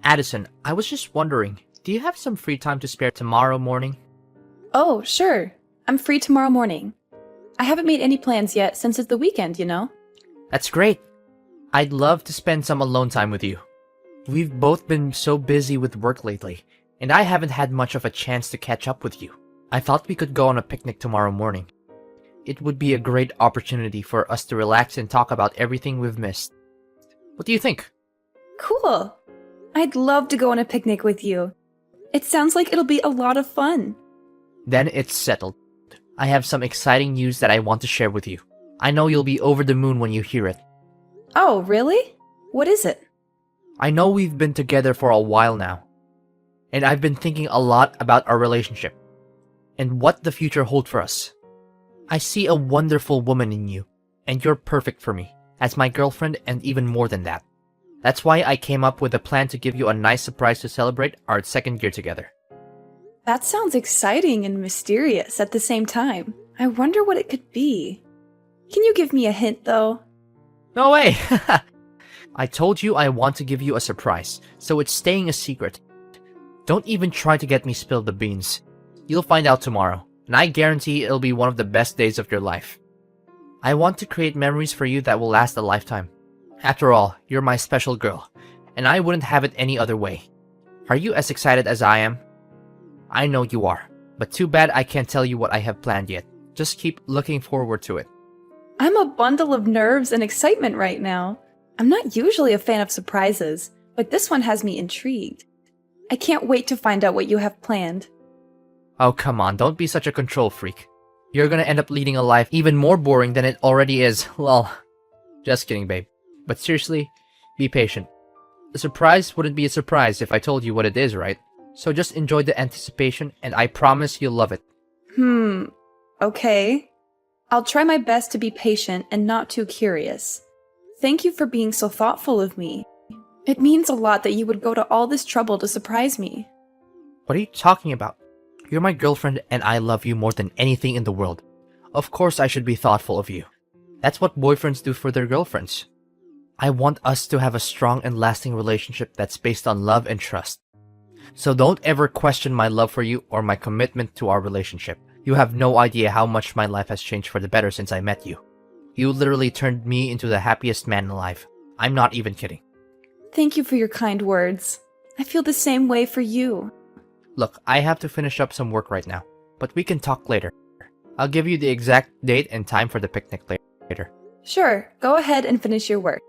Addison, I was just wondering, do you have some free time to spare tomorrow morning? Oh, sure. I'm free tomorrow morning. I haven't made any plans yet since it's the weekend, you know? That's great. I'd love to spend some alone time with you. We've both been so busy with work lately, and I haven't had much of a chance to catch up with you. I thought we could go on a picnic tomorrow morning. It would be a great opportunity for us to relax and talk about everything we've missed. What do you think? Cool. I'd love to go on a picnic with you. It sounds like it'll be a lot of fun. Then it's settled. I have some exciting news that I want to share with you. I know you'll be over the moon when you hear it. Oh, really? What is it? I know we've been together for a while now, and I've been thinking a lot about our relationship and what the future holds for us. I see a wonderful woman in you, and you're perfect for me, as my girlfriend and even more than that. That's why I came up with a plan to give you a nice surprise to celebrate our second year together. That sounds exciting and mysterious at the same time. I wonder what it could be. Can you give me a hint, though? No way! I told you I want to give you a surprise, so it's staying a secret. Don't even try to get me spill the beans. You'll find out tomorrow, and I guarantee it'll be one of the best days of your life. I want to create memories for you that will last a lifetime. After all, you're my special girl, and I wouldn't have it any other way. Are you as excited as I am? I know you are, but too bad I can't tell you what I have planned yet. Just keep looking forward to it. I'm a bundle of nerves and excitement right now. I'm not usually a fan of surprises, but this one has me intrigued. I can't wait to find out what you have planned. Oh, come on, don't be such a control freak. You're gonna end up leading a life even more boring than it already is. Lol. Just kidding, babe. But seriously, be patient. The surprise wouldn't be a surprise if I told you what it is, right? So just enjoy the anticipation, and I promise you'll love it. Okay. I'll try my best to be patient and not too curious. Thank you for being so thoughtful of me. It means a lot that you would go to all this trouble to surprise me. What are you talking about? You're my girlfriend, and I love you more than anything in the world. Of course I should be thoughtful of you. That's what boyfriends do for their girlfriends. I want us to have a strong and lasting relationship that's based on love and trust. So don't ever question my love for you or my commitment to our relationship. You have no idea how much my life has changed for the better since I met you. You literally turned me into the happiest man alive. I'm not even kidding. Thank you for your kind words. I feel the same way for you. Look, I have to finish up some work right now, but we can talk later. I'll give you the exact date and time for the picnic later. Sure, go ahead and finish your work.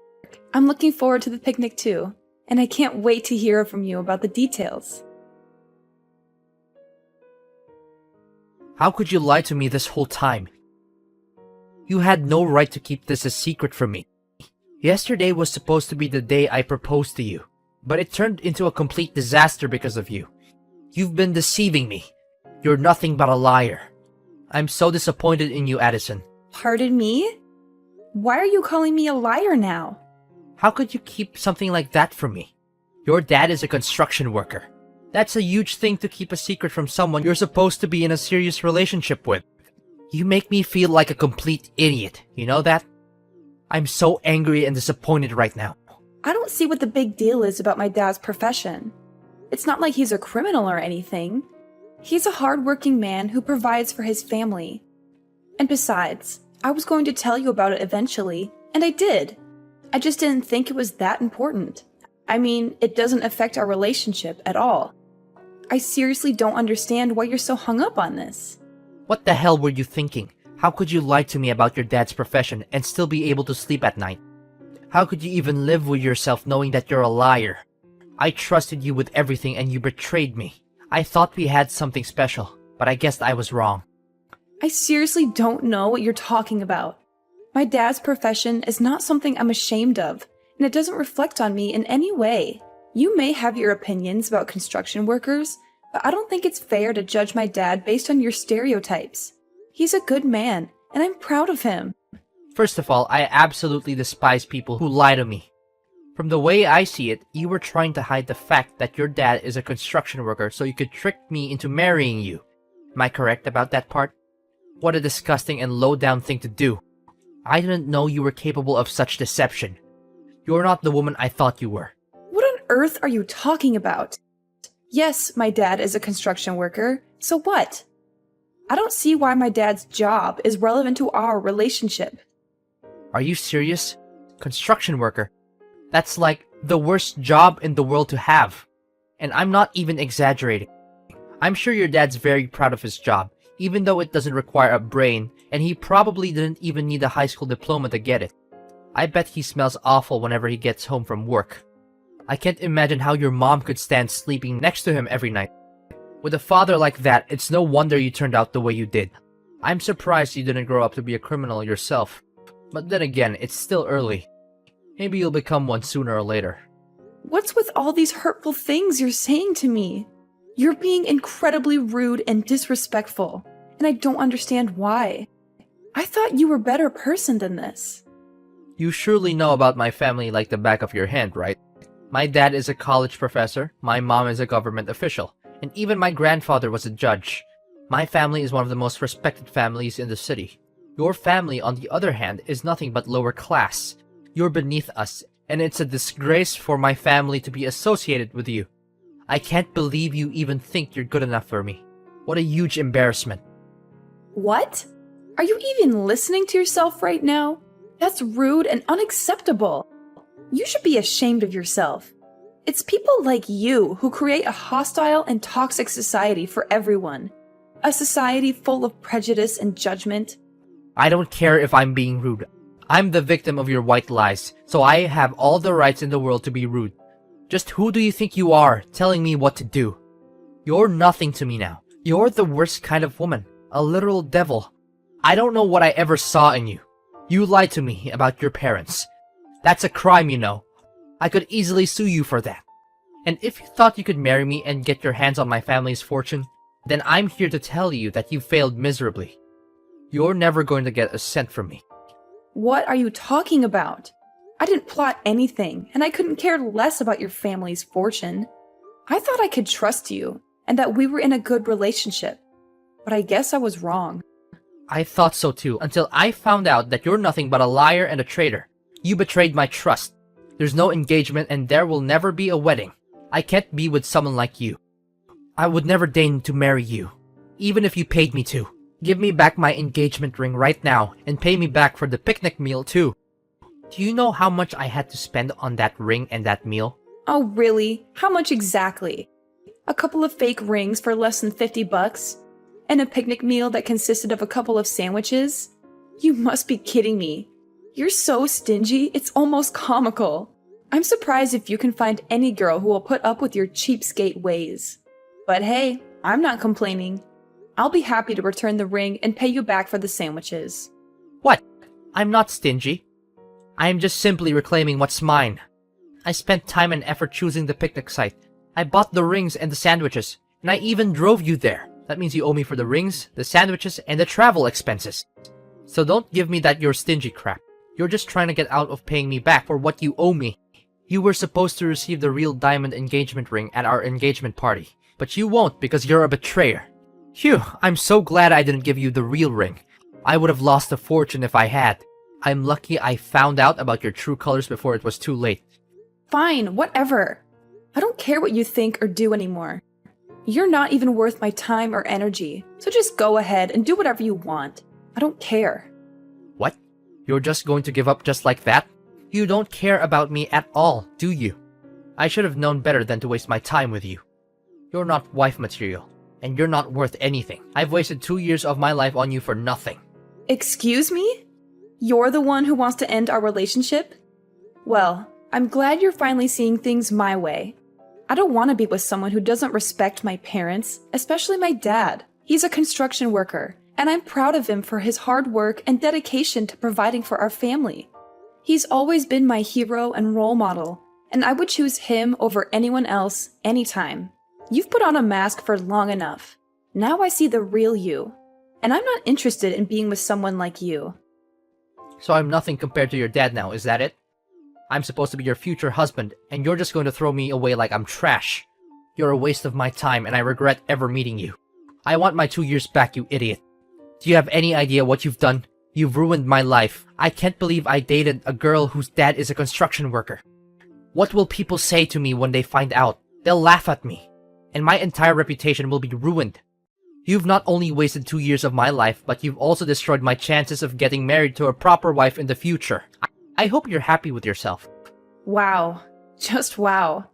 I'm looking forward to the picnic too, and I can't wait to hear from you about the details. How could you lie to me this whole time? You had no right to keep this a secret from me. Yesterday was supposed to be the day I proposed to you, but it turned into a complete disaster because of you. You've been deceiving me. You're nothing but a liar. I'm so disappointed in you, Addison. Pardon me? Why are you calling me a liar now? How could you keep something like that from me? Your dad is a construction worker. That's a huge thing to keep a secret from someone you're supposed to be in a serious relationship with. You make me feel like a complete idiot, you know that? I'm so angry and disappointed right now. I don't see what the big deal is about my dad's profession. It's not like he's a criminal or anything. He's a hardworking man who provides for his family. And besides, I was going to tell you about it eventually, and I did. I just didn't think it was that important. I mean, it doesn't affect our relationship at all. I seriously don't understand why you're so hung up on this. What the hell were you thinking? How could you lie to me about your dad's profession and still be able to sleep at night? How could you even live with yourself knowing that you're a liar? I trusted you with everything and you betrayed me. I thought we had something special, but I guess I was wrong. I seriously don't know what you're talking about. My dad's profession is not something I'm ashamed of, and it doesn't reflect on me in any way. You may have your opinions about construction workers, but I don't think it's fair to judge my dad based on your stereotypes. He's a good man, and I'm proud of him. First of all, I absolutely despise people who lie to me. From the way I see it, you were trying to hide the fact that your dad is a construction worker so you could trick me into marrying you. Am I correct about that part? What a disgusting and low-down thing to do. I didn't know you were capable of such deception. You're not the woman I thought you were. What on earth are you talking about? Yes, my dad is a construction worker, so what? I don't see why my dad's job is relevant to our relationship. Are you serious? Construction worker? That's like the worst job in the world to have. And I'm not even exaggerating. I'm sure your dad's very proud of his job, even though it doesn't require a brain, and he probably didn't even need a high school diploma to get it. I bet he smells awful whenever he gets home from work. I can't imagine how your mom could stand sleeping next to him every night. With a father like that, it's no wonder you turned out the way you did. I'm surprised you didn't grow up to be a criminal yourself. But then again, it's still early. Maybe you'll become one sooner or later. What's with all these hurtful things you're saying to me? You're being incredibly rude and disrespectful, and I don't understand why. I thought you were a better person than this. You surely know about my family like the back of your hand, right? My dad is a college professor, my mom is a government official, and even my grandfather was a judge. My family is one of the most respected families in the city. Your family, on the other hand, is nothing but lower class. You're beneath us, and it's a disgrace for my family to be associated with you. I can't believe you even think you're good enough for me. What a huge embarrassment. What? Are you even listening to yourself right now? That's rude and unacceptable. You should be ashamed of yourself. It's people like you who create a hostile and toxic society for everyone. A society full of prejudice and judgment. I don't care if I'm being rude. I'm the victim of your white lies, so I have all the rights in the world to be rude. Just who do you think you are, telling me what to do? You're nothing to me now. You're the worst kind of woman. A literal devil. I don't know what I ever saw in you. You lied to me about your parents. That's a crime, you know. I could easily sue you for that. And if you thought you could marry me and get your hands on my family's fortune, then I'm here to tell you that you failed miserably. You're never going to get a cent from me. What are you talking about? I didn't plot anything, and I couldn't care less about your family's fortune. I thought I could trust you, and that we were in a good relationship. But I guess I was wrong. I thought so too, until I found out that you're nothing but a liar and a traitor. You betrayed my trust. There's no engagement and there will never be a wedding. I can't be with someone like you. I would never deign to marry you, even if you paid me to. Give me back my engagement ring right now, and pay me back for the picnic meal too. Do you know how much I had to spend on that ring and that meal? Oh, really? How much exactly? A couple of fake rings for less than $50? And a picnic meal that consisted of a couple of sandwiches? You must be kidding me. You're so stingy, it's almost comical. I'm surprised if you can find any girl who will put up with your cheapskate ways. But hey, I'm not complaining. I'll be happy to return the ring and pay you back for the sandwiches. What? I'm not stingy. I'm just simply reclaiming what's mine. I spent time and effort choosing the picnic site. I bought the rings and the sandwiches, and I even drove you there. That means you owe me for the rings, the sandwiches, and the travel expenses. So don't give me that you're stingy crap. You're just trying to get out of paying me back for what you owe me. You were supposed to receive the real diamond engagement ring at our engagement party, but you won't because you're a betrayer. Phew, I'm so glad I didn't give you the real ring. I would have lost a fortune if I had. I'm lucky I found out about your true colors before it was too late. Fine, whatever. I don't care what you think or do anymore. You're not even worth my time or energy, so just go ahead and do whatever you want. I don't care. What? You're just going to give up just like that? You don't care about me at all, do you? I should have known better than to waste my time with you. You're not wife material, and you're not worth anything. I've wasted 2 years of my life on you for nothing. Excuse me? You're the one who wants to end our relationship? Well, I'm glad you're finally seeing things my way. I don't want to be with someone who doesn't respect my parents, especially my dad. He's a construction worker, and I'm proud of him for his hard work and dedication to providing for our family. He's always been my hero and role model, and I would choose him over anyone else anytime. You've put on a mask for long enough. Now I see the real you, and I'm not interested in being with someone like you. So I'm nothing compared to your dad now, is that it? I'm supposed to be your future husband, and you're just going to throw me away like I'm trash. You're a waste of my time, and I regret ever meeting you. I want my 2 years back, you idiot. Do you have any idea what you've done? You've ruined my life. I can't believe I dated a girl whose dad is a construction worker. What will people say to me when they find out? They'll laugh at me, and my entire reputation will be ruined. You've not only wasted 2 years of my life, but you've also destroyed my chances of getting married to a proper wife in the future. I hope you're happy with yourself. Wow. Just wow.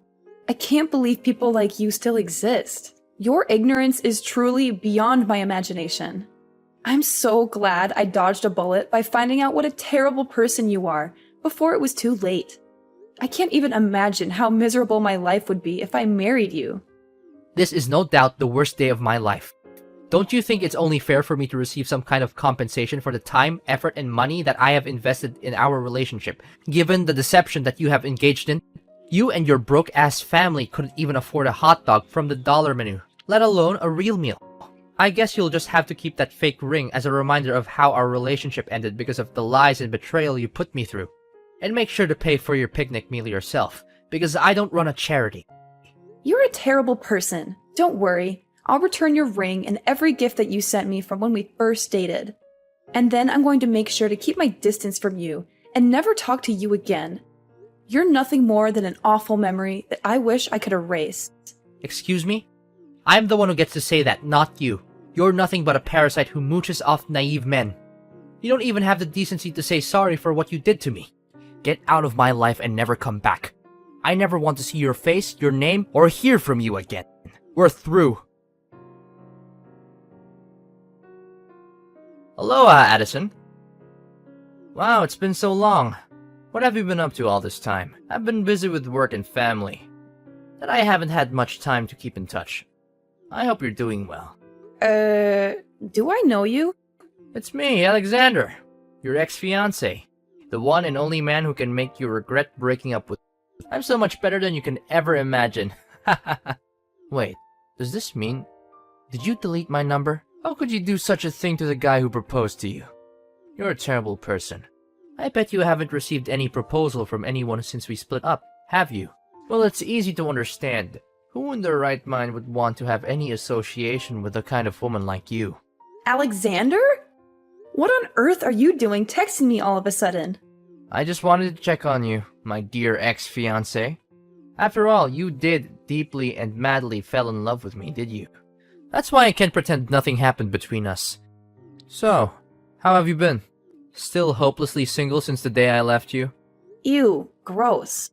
I can't believe people like you still exist. Your ignorance is truly beyond my imagination. I'm so glad I dodged a bullet by finding out what a terrible person you are before it was too late. I can't even imagine how miserable my life would be if I married you. This is no doubt the worst day of my life. Don't you think it's only fair for me to receive some kind of compensation for the time, effort, and money that I have invested in our relationship, given the deception that you have engaged in? You and your broke-ass family couldn't even afford a hot dog from the dollar menu, let alone a real meal. I guess you'll just have to keep that fake ring as a reminder of how our relationship ended because of the lies and betrayal you put me through. And make sure to pay for your picnic meal yourself, because I don't run a charity. You're a terrible person. Don't worry. I'll return your ring and every gift that you sent me from when we first dated. And then I'm going to make sure to keep my distance from you and never talk to you again. You're nothing more than an awful memory that I wish I could erase. Excuse me? I'm the one who gets to say that, not you. You're nothing but a parasite who mooches off naive men. You don't even have the decency to say sorry for what you did to me. Get out of my life and never come back. I never want to see your face, your name, or hear from you again. We're through. Aloha, Addison. Wow, it's been so long. What have you been up to all this time? I've been busy with work and family, that I haven't had much time to keep in touch. I hope you're doing well. Do I know you? It's me, Alexander, your ex-fiancé, the one and only man who can make you regret breaking up with. I'm so much better than you can ever imagine. Wait, does this mean... Did you delete my number? How could you do such a thing to the guy who proposed to you? You're a terrible person. I bet you haven't received any proposal from anyone since we split up, have you? Well, it's easy to understand. Who in their right mind would want to have any association with a kind of woman like you? Alexander? What on earth are you doing texting me all of a sudden? I just wanted to check on you, my dear ex-fiancé. After all, you did deeply and madly fell in love with me, did you? That's why I can't pretend nothing happened between us. So, how have you been? Still hopelessly single since the day I left you? Ew, gross.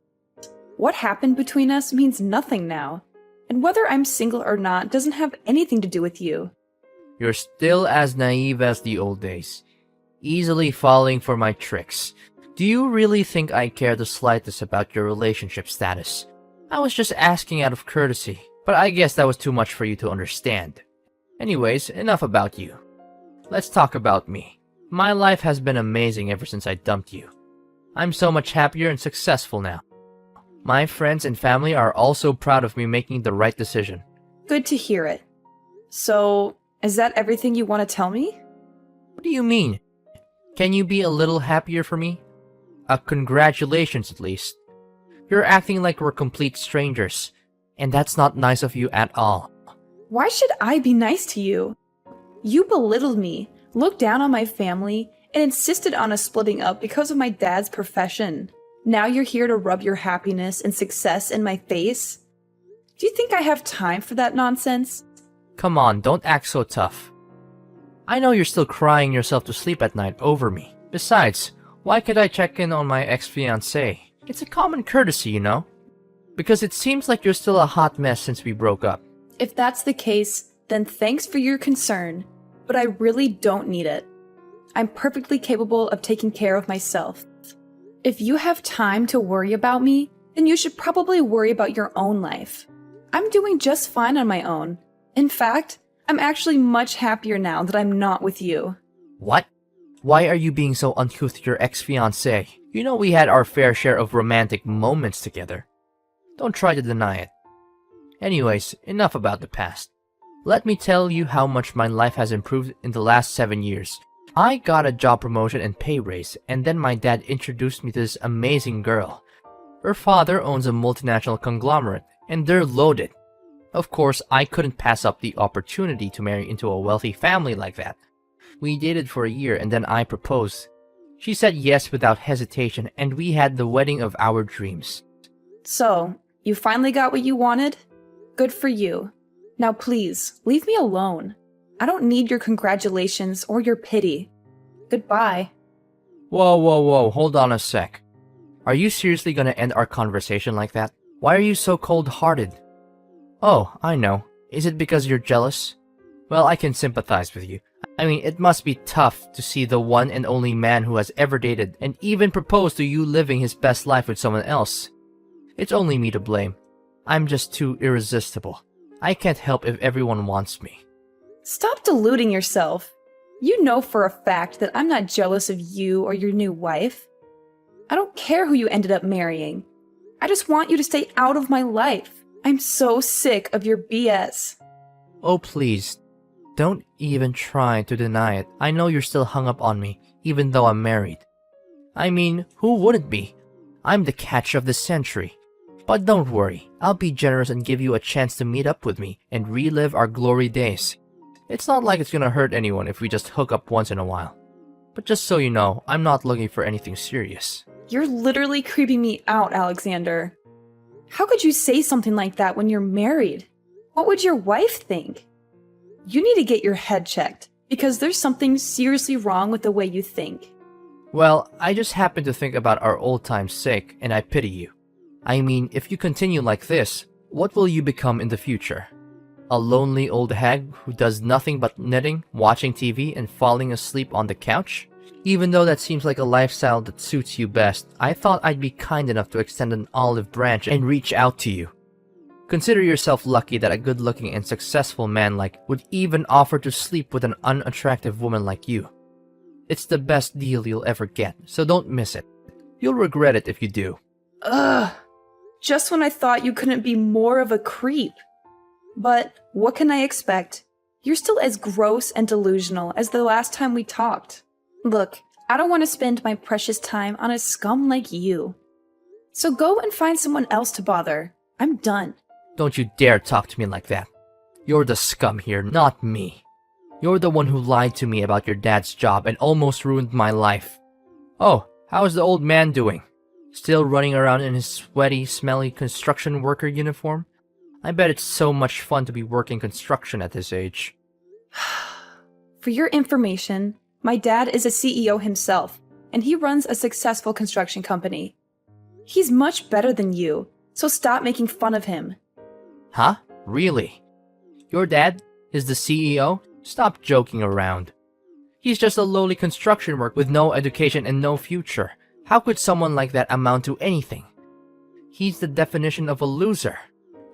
What happened between us means nothing now. And whether I'm single or not doesn't have anything to do with you. You're still as naive as the old days, easily falling for my tricks. Do you really think I care the slightest about your relationship status? I was just asking out of courtesy, but I guess that was too much for you to understand. Anyways, enough about you. Let's talk about me. My life has been amazing ever since I dumped you. I'm so much happier and successful now. My friends and family are also proud of me making the right decision. Good to hear it. So, is that everything you want to tell me? What do you mean? Can you be a little happier for me? Congratulations at least. You're acting like we're complete strangers, and that's not nice of you at all. Why should I be nice to you? You belittled me, looked down on my family, and insisted on us splitting up because of my dad's profession. Now you're here to rub your happiness and success in my face? Do you think I have time for that nonsense? Come on, don't act so tough. I know you're still crying yourself to sleep at night over me. Besides, why could I check in on my ex-fiancé? It's a common courtesy, you know? Because it seems like you're still a hot mess since we broke up. If that's the case, then thanks for your concern, but I really don't need it. I'm perfectly capable of taking care of myself. If you have time to worry about me, then you should probably worry about your own life. I'm doing just fine on my own. In fact, I'm actually much happier now that I'm not with you. What? Why are you being so uncouth to your ex-fiancé? You know we had our fair share of romantic moments together. Don't try to deny it. Anyways, enough about the past. Let me tell you how much my life has improved in the last 7 years. I got a job promotion and pay raise, and then my dad introduced me to this amazing girl. Her father owns a multinational conglomerate, and they're loaded. Of course, I couldn't pass up the opportunity to marry into a wealthy family like that. We dated for a year and then I proposed. She said yes without hesitation, and we had the wedding of our dreams. So, you finally got what you wanted? Good for you. Now please, leave me alone. I don't need your congratulations or your pity. Goodbye. Whoa, hold on a sec. Are you seriously gonna end our conversation like that? Why are you so cold-hearted? Oh, I know. Is it because you're jealous? Well, I can sympathize with you. I mean, it must be tough to see the one and only man who has ever dated and even proposed to you living his best life with someone else. It's only me to blame. I'm just too irresistible. I can't help if everyone wants me. Stop deluding yourself. You know for a fact that I'm not jealous of you or your new wife. I don't care who you ended up marrying. I just want you to stay out of my life. I'm so sick of your BS. Oh, please. Don't even try to deny it. I know you're still hung up on me, even though I'm married. I mean, who wouldn't be? I'm the catch of the century. But don't worry, I'll be generous and give you a chance to meet up with me and relive our glory days. It's not like it's gonna hurt anyone if we just hook up once in a while. But just so you know, I'm not looking for anything serious. You're literally creeping me out, Alexander. How could you say something like that when you're married? What would your wife think? You need to get your head checked, because there's something seriously wrong with the way you think. Well, I just happen to think about our old time's sake, and I pity you. I mean, if you continue like this, what will you become in the future? A lonely old hag who does nothing but knitting, watching TV, and falling asleep on the couch? Even though that seems like a lifestyle that suits you best, I thought I'd be kind enough to extend an olive branch and reach out to you. Consider yourself lucky that a good-looking and successful man would even offer to sleep with an unattractive woman like you. It's the best deal you'll ever get, so don't miss it. You'll regret it if you do. Ugh. Just when I thought you couldn't be more of a creep. But what can I expect? You're still as gross and delusional as the last time we talked. Look, I don't want to spend my precious time on a scum like you. So go and find someone else to bother. I'm done. Don't you dare talk to me like that. You're the scum here, not me. You're the one who lied to me about your dad's job and almost ruined my life. Oh, how's the old man doing? Still running around in his sweaty, smelly construction worker uniform? I bet it's so much fun to be working construction at his age. For your information, my dad is a CEO himself, and he runs a successful construction company. He's much better than you, so stop making fun of him. Huh? Really? Your dad is the CEO? Stop joking around. He's just a lowly construction worker with no education and no future. How could someone like that amount to anything? He's the definition of a loser.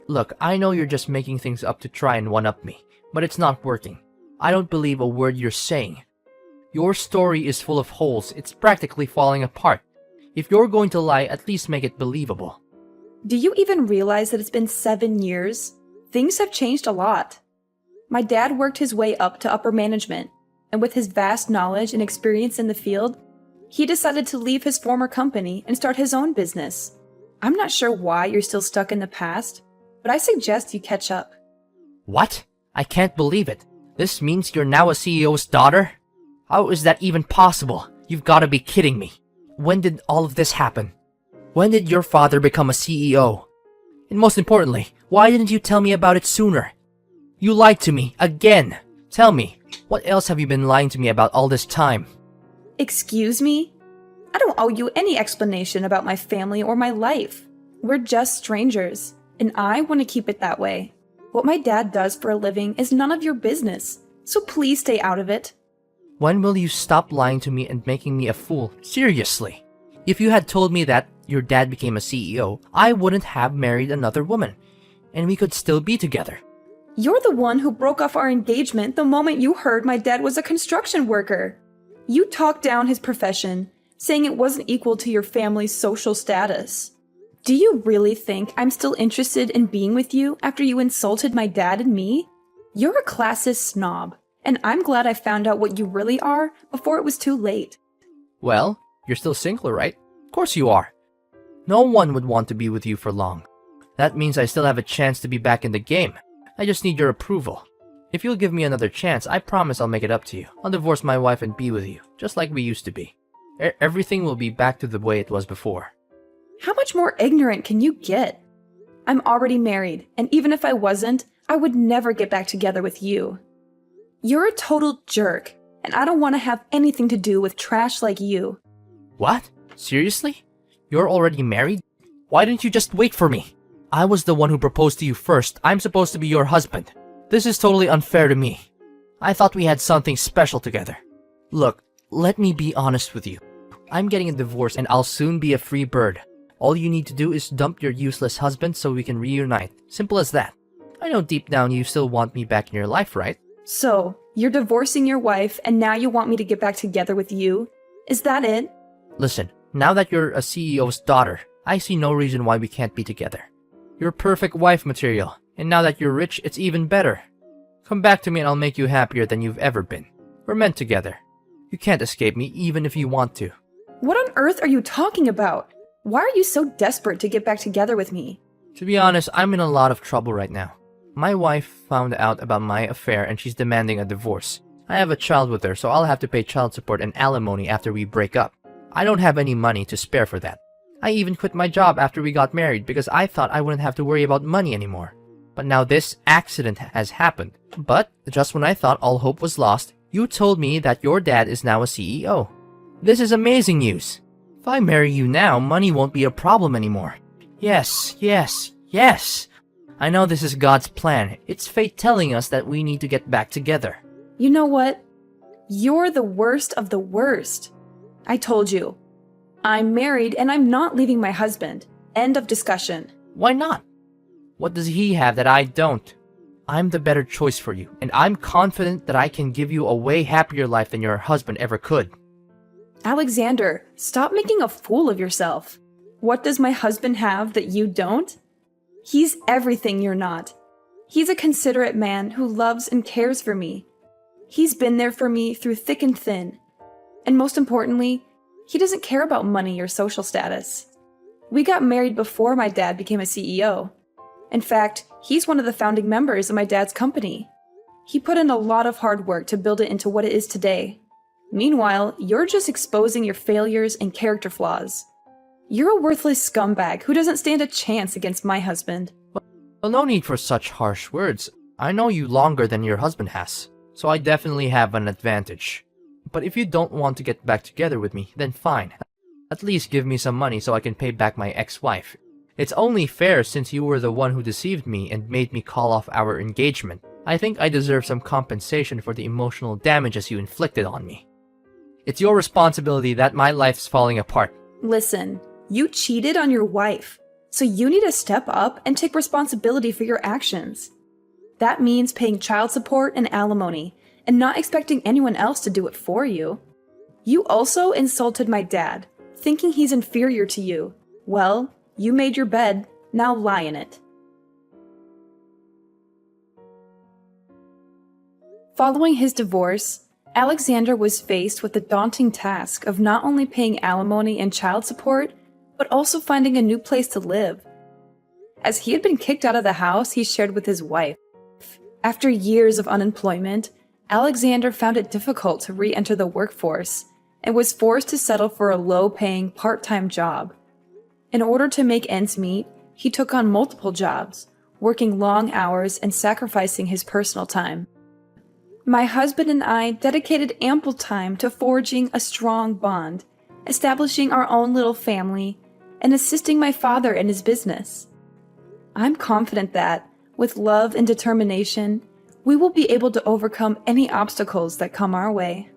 Look, I know you're just making things up to try and one-up me, but it's not working. I don't believe a word you're saying. Your story is full of holes. It's practically falling apart. If you're going to lie, at least make it believable. Do you even realize that it's been 7 years? Things have changed a lot. My dad worked his way up to upper management, and with his vast knowledge and experience in the field, he decided to leave his former company and start his own business. I'm not sure why you're still stuck in the past, but I suggest you catch up. What? I can't believe it. This means you're now a CEO's daughter? How is that even possible? You've got to be kidding me. When did all of this happen? When did your father become a CEO? And most importantly, why didn't you tell me about it sooner? You lied to me, again. Tell me, what else have you been lying to me about all this time? Excuse me? I don't owe you any explanation about my family or my life. We're just strangers, and I want to keep it that way. What my dad does for a living is none of your business, so please stay out of it. When will you stop lying to me and making me a fool? Seriously. If you had told me that your dad became a CEO, I wouldn't have married another woman, and we could still be together. You're the one who broke off our engagement the moment you heard my dad was a construction worker. You talked down his profession, saying it wasn't equal to your family's social status. Do you really think I'm still interested in being with you after you insulted my dad and me? You're a classist snob, and I'm glad I found out what you really are before it was too late. Well, you're still single, right? Of course you are. No one would want to be with you for long. That means I still have a chance to be back in the game. I just need your approval. If you'll give me another chance, I promise I'll make it up to you. I'll divorce my wife and be with you, just like we used to be. Everything will be back to the way it was before. How much more ignorant can you get? I'm already married, and even if I wasn't, I would never get back together with you. You're a total jerk, and I don't want to have anything to do with trash like you. What? Seriously? You're already married? Why didn't you just wait for me? I was the one who proposed to you first. I'm supposed to be your husband. This is totally unfair to me. I thought we had something special together. Look, let me be honest with you. I'm getting a divorce and I'll soon be a free bird. All you need to do is dump your useless husband so we can reunite. Simple as that. I know deep down you still want me back in your life, right? So, you're divorcing your wife, and now you want me to get back together with you? Is that it? Listen, now that you're a CEO's daughter, I see no reason why we can't be together. You're perfect wife material, and now that you're rich, it's even better. Come back to me and I'll make you happier than you've ever been. We're meant together. You can't escape me even if you want to. What on earth are you talking about? Why are you so desperate to get back together with me? To be honest, I'm in a lot of trouble right now. My wife found out about my affair and she's demanding a divorce. I have a child with her, so I'll have to pay child support and alimony after we break up. I don't have any money to spare for that. I even quit my job after we got married because I thought I wouldn't have to worry about money anymore. But now this accident has happened. But just when I thought all hope was lost, you told me that your dad is now a CEO. This is amazing news. If I marry you now, money won't be a problem anymore. Yes, yes, yes. I know this is God's plan. It's fate telling us that we need to get back together. You know what? You're the worst of the worst. I told you. I'm married and I'm not leaving my husband. End of discussion. Why not? What does he have that I don't? I'm the better choice for you, and I'm confident that I can give you a way happier life than your husband ever could. Alexander, stop making a fool of yourself. What does my husband have that you don't? He's everything you're not. He's a considerate man who loves and cares for me. He's been there for me through thick and thin. And most importantly, he doesn't care about money or social status. We got married before my dad became a CEO. In fact, he's one of the founding members of my dad's company. He put in a lot of hard work to build it into what it is today. Meanwhile, you're just exposing your failures and character flaws. You're a worthless scumbag who doesn't stand a chance against my husband. Well, no need for such harsh words. I know you longer than your husband has, so I definitely have an advantage. But if you don't want to get back together with me, then fine. At least give me some money so I can pay back my ex-wife. It's only fair since you were the one who deceived me and made me call off our engagement. I think I deserve some compensation for the emotional damages you inflicted on me. It's your responsibility that my life's falling apart. Listen, you cheated on your wife, so you need to step up and take responsibility for your actions. That means paying child support and alimony, and not expecting anyone else to do it for you. You also insulted my dad, thinking he's inferior to you. Well, you made your bed, now lie in it. Following his divorce, Alexander was faced with the daunting task of not only paying alimony and child support, but also finding a new place to live. As he had been kicked out of the house he shared with his wife. After years of unemployment, Alexander found it difficult to re-enter the workforce and was forced to settle for a low-paying part-time job. In order to make ends meet, he took on multiple jobs, working long hours and sacrificing his personal time. My husband and I dedicated ample time to forging a strong bond, establishing our own little family, and assisting my father in his business. I'm confident that, with love and determination, we will be able to overcome any obstacles that come our way.